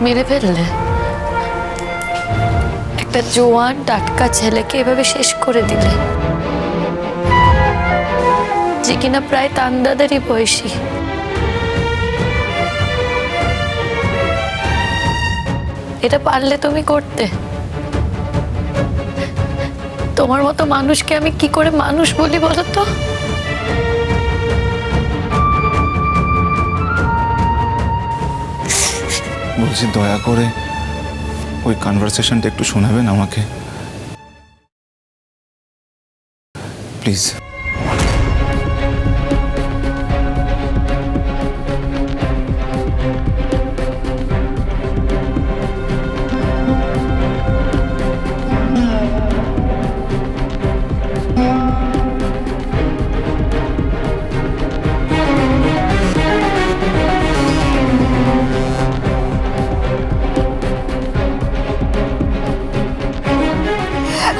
মেরে ফেললে একটা জোয়ান টাটকা ছেলেকে এভাবে শেষ করে দিলে, যে কিনা প্রায় তান্দাদেরই বয়সী। এটা পারলে তুমি করতে? তোমার মতো মানুষকে আমি কি করে মানুষ বলি বলো তো? বলছি দয়া করে ওই কনভারসেশনটা একটু শোনাবেন আমাকে প্লিজ।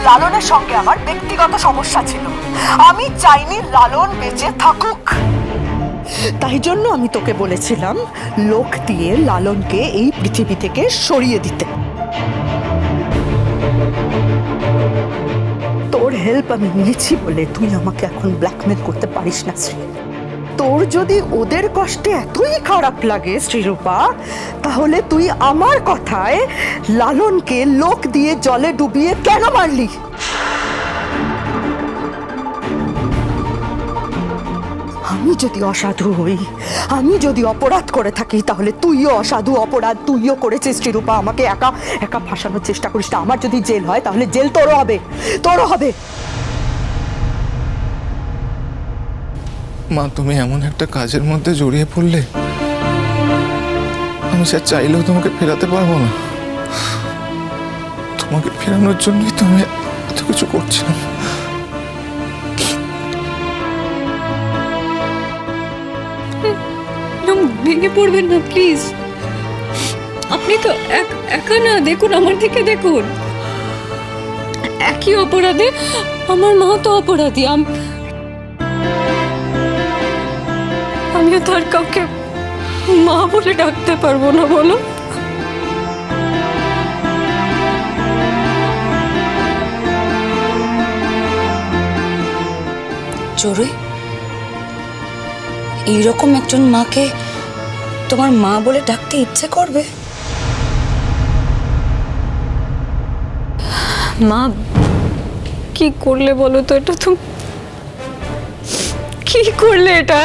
লালনের সঙ্গে আমার ব্যক্তিগত সমস্যা ছিল, আমি চাইনি লালন বেঁচে থাকুক। তাই জন্য আমি তোকে বলেছিলাম লোক দিয়ে লালনকে এই পৃথিবী থেকে সরিয়ে দিতে। তোর হেল্প আমি নিয়েছি বলে তুই আমাকে এখন ব্ল্যাকমেল করতে পারিস না শ্রী। তোর যদি ওদের কষ্টে এতই খারাপ লাগে শ্রীরূপা, তাহলে তুই আমার কথায় লালনকে লোক দিয়ে জলে ডুবিয়ে কেন মারলি? আমি যদি অসাধু হই, আমি যদি অপরাধ করে থাকি, তাহলে তুইও অসাধু অপরাধ তুইও করেছিস শ্রীরূপা। আমাকে একা একা ফাঁসানোর চেষ্টা করিস না। আমার যদি জেল হয় তাহলে জেল তোরও হবে, তোরও হবে। মা, তুমি এমন একটা কাজের মধ্যে জড়িয়ে পড়লে আমি সে চাইলেও তোমাকে ফেরাতে পারবো না। তোমাকে ফেরানোর জন্যই তো আমি এত কিছু করছিলাম। ভেঙে পড়বেন না প্লিজ। আপনি তো একা না, দেখুন আমার দিকে দেখুন। একই অপরাধে আমার মা তো অপরাধী, আমিও তো আর কাউকে মা বলে ডাকতে পারবো না বলো। চড়ুই, এইরকম একজন মাকে তোমার মা বলে ডাকতে ইচ্ছে করবে? মা কি করলে বলো তো? এটা তো কি করলে এটা?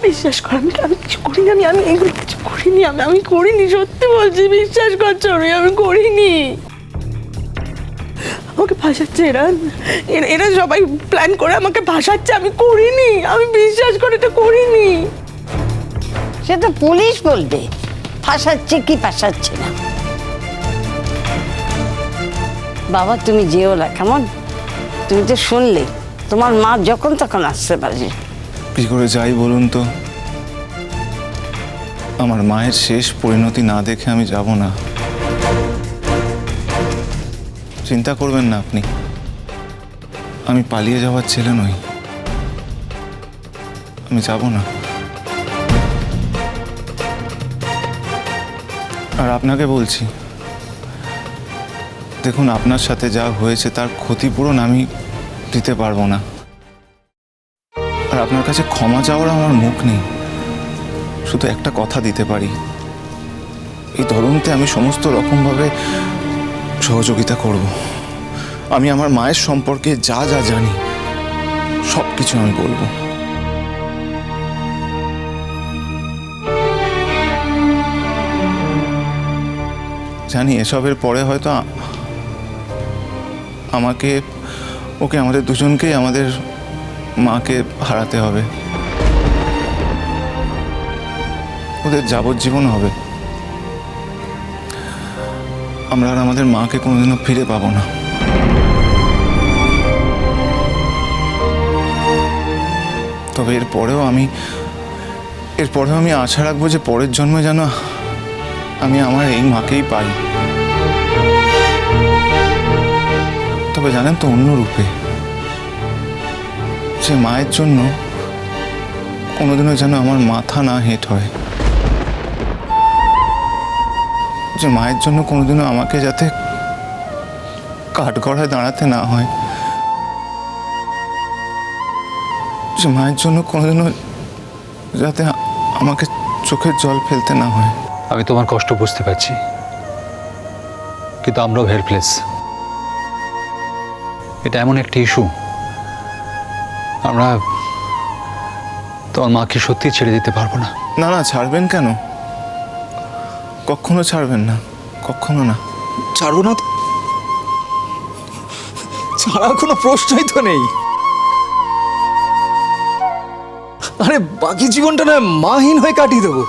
বিশ্বাস কর, আমি কিছু করিনি। আমি এগুলো কিছু করিনি। আমি করিনি, সত্যি বলছি, বিশ্বাস কর চড়ুই, আমি করিনি। আমাকে ভাসাচ্ছে এরা সবাই প্ল্যান করে আমাকে ভাসাচ্ছে। আমি করিনি, আমি বিশ্বাস করে এটা করিনি। সে তো পুলিশ বলবে ফাঁসাচ্ছে কি ফাঁসাচ্ছে না। বাবা তুমি যেও না কেমন? তুমি তো শুনলে তোমার মা যখন তখন আসতে পারে। কি করে যাই বলুন তো? আমার মায়ের শেষ পরিণতি না দেখে আমি যাব না। চিন্তা করবেন না আপনি, আমি পালিয়ে যাওয়ার ছেলে নই। আমি যাব না। আর আপনাকে বলছি, দেখুন আপনার সাথে যা হয়েছে তার ক্ষতিপূরণ আমি দিতে পারবো না। আর আপনার কাছে ক্ষমা চাওয়ার আমার মুখ নেই। শুধু একটা কথা দিতে পারি, এই তদন্তে আমি সমস্ত রকমভাবে সহযোগিতা করব। আমি আমার মায়ের সম্পর্কে যা যা জানি সব কিছু আমি বলবো। জানি এসবের পরে হয়তো আমাকে, ওকে, আমাদের দুজনকেই আমাদের মাকে হারাতে হবে। ওদের যাবজ্জীবন হবে। আমরা আর আমাদের মাকে কোনোদিনও ফিরে পাবো না। তবে এরপরেও আমি আশা রাখবো যে পরের জন্মে যেন আমি আমার এই মাকেই পাই। তবে জানেন তো, অন্য রূপে, যে মায়ের জন্য কোনোদিনও যেন আমার মাথা না হেঁট হয়। যে মায়ের জন্য কোনোদিনও আমাকে যাতে কাঠগড়ায় দাঁড়াতে না হয়, যে মায়ের জন্য কোনোদিনও যাতে আমাকে চোখের জল ফেলতে না হয়। আমি তোমার কষ্ট বুঝতে পারছি, কিন্তু আমরাও হেল্পলেস। এটা এমন একটা ইস্যু, আমরা তোমার মাকে সত্যি ছেড়ে দিতে পারবো না। না না, ছাড়বেন কেন? কখনো ছাড়বেন না, কখনো না। ছাড়বো না? ছাড়ার কোনো প্রশ্নই তো নেই। আরে বাকি জীবনটা না মাহীন হয়ে কাটিয়ে দেবো।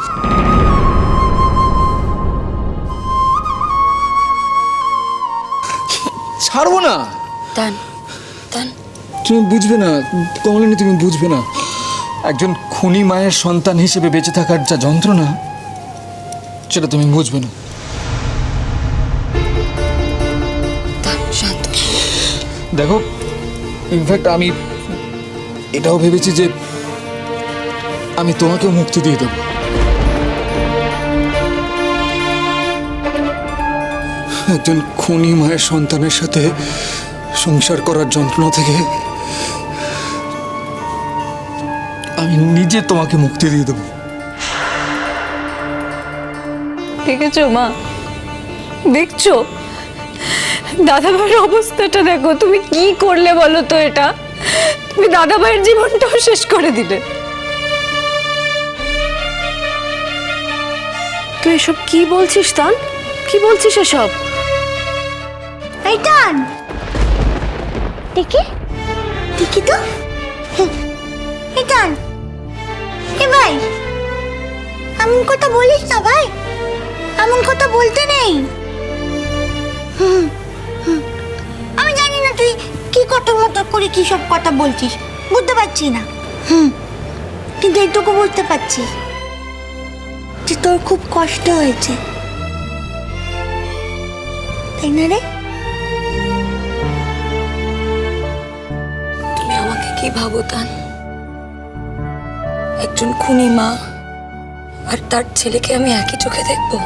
ছাড়বো না। তান তান তুমি বুঝবে না কমলিনী, তুমি বুঝবে না। একজন খুনি মায়ের সন্তান হিসেবে বেঁচে থাকার যা যন্ত্রণা, সেটা তুমি বুঝবে না। তান শান্ত। দেখো, ইনফ্যাক্ট আমি এটাও ভেবেছি যে আমি তোমাকেও মুক্তি দিয়ে দেবো। একজন খুনি মায়ের সন্তানের সাথে সংসার করার যন্ত্রণা থেকে আমি নিজে তোমাকে মুক্তি দিয়ে দেবো। দেখেছো মা, দেখছো দাদা ভাইয়ের অবস্থাটা দেখো। তুমি কি করলে বলো তো? এটা তুমি দাদা ভাইয়ের জীবনটাও শেষ করে দিলে। তুই এসব কি বলছিস তান? কি বলছিস এসব? এই টান দেখি দেখি তো। এই টান, এ ভাই এমন কথা বলিস না ভাই, এমন কথা বলতে নেই। আমি জানি না তুই কি কটর মটর করে কি সব কথা বলছিস, বুঝতে পারছি না। কিন্তু এইটুকু বুঝতে পারছি যে তোর খুব কষ্ট হয়েছে, তাই না রে? তুমি আমাকে কি ভাবো তান? একজন খুনি মা আর তার ছেলেকে আমি একই চোখে দেখবো?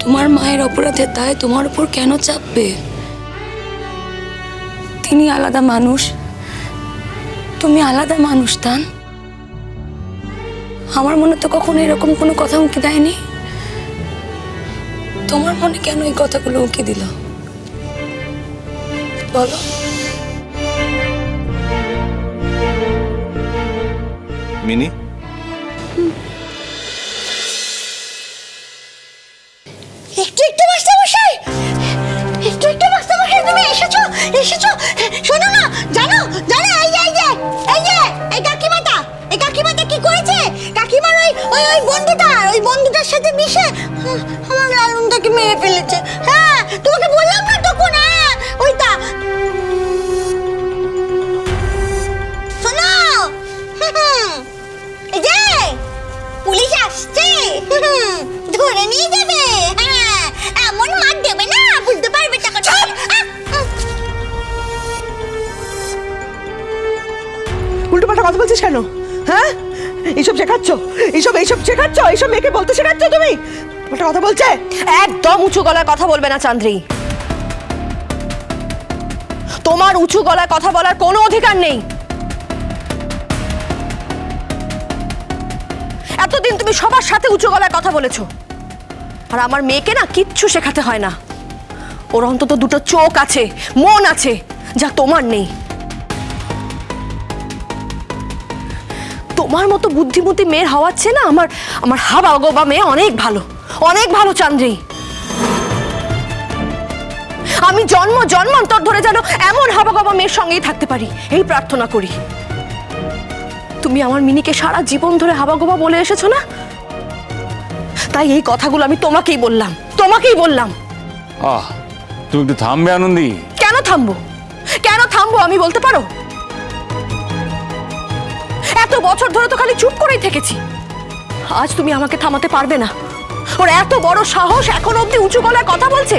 তোমার মায়ের অপরাধের দায় তোমার উপর কেন চাপবে? তিনি আলাদা মানুষ, তুমি আলাদা মানুষ তান। আমার মনে তো কখনো এরকম কোনো কথা উঁকি দেয়নি। তোমার মনে কেন এই কথাগুলো উঁকি দিল বলো? মিনি, একটু মাস্টারমশাই, একটু মাস্টারমশাই, তুমি এসেছো এসেছো। শোনো না, জানো জানো, এই কাকিমাটা কি করেছে? কাকিমার ওই বন্ধুটার সাথে মিশে আমার লালনটাকে মেরে ফেলেছে। হ্যাঁ, তোমাকে বললাম না তখন। হ্যাঁ, ওইটা শোনো। এই যে পুলিশ আসছে, ধরে নিয়ে যাবে। হ্যাঁ, এমন মার দেবে না, বুঝতে পারবে টাকাটা। উল্টো পাল্টা কথা বলছিস কেন? হ্যাঁ, এইসব শেখাচ্ছ? এইসব শেখাচ্ছ? এইসব মেয়েকে বলতে শেখাচ্ছ তুমি? পাল্টা কথা বলছে? একদম উঁচু গলায় কথা বলবে না চান্দ্রী। তোমার উঁচু গলায় কথা বলার কোনো অধিকার নেই। এতদিন তুমি সবার সাথে উঁচু গলায় কথা বলেছো, আর আমার মেয়েকে না কিচ্ছু শেখাতে হয় না। ওর অন্তত দুটো চোখ আছে, মন আছে, যা তোমার নেই। তোমার মতো বুদ্ধিমতী মেয়ের হওয়ার চেয়ে না আমার হাবা গোবা মেয়ে অনেক ভালো চান্দ্রী। আমি জন্মান্তর ধরে যেন এমন হাবা গোবা মেয়ের সঙ্গেই থাকতে পারি, এই প্রার্থনা করি। তুমি আমার মিনিকে সারা জীবন ধরে হাবা গোবা বলে এসেছো না, তাই এই কথাগুলো আমি তোমাকেই বললাম। তুমি একটু থামবে আনন্দী? কেন থামবো আমি বলতে পারো? এত বছর ধরে তো খালি চুপ করেই থেকেছি। আজ তুমি আমাকে থামাতে পারবে না। ওর এত বড় সাহস, এখন অব্দি উঁচু গলায় কথা বলছে।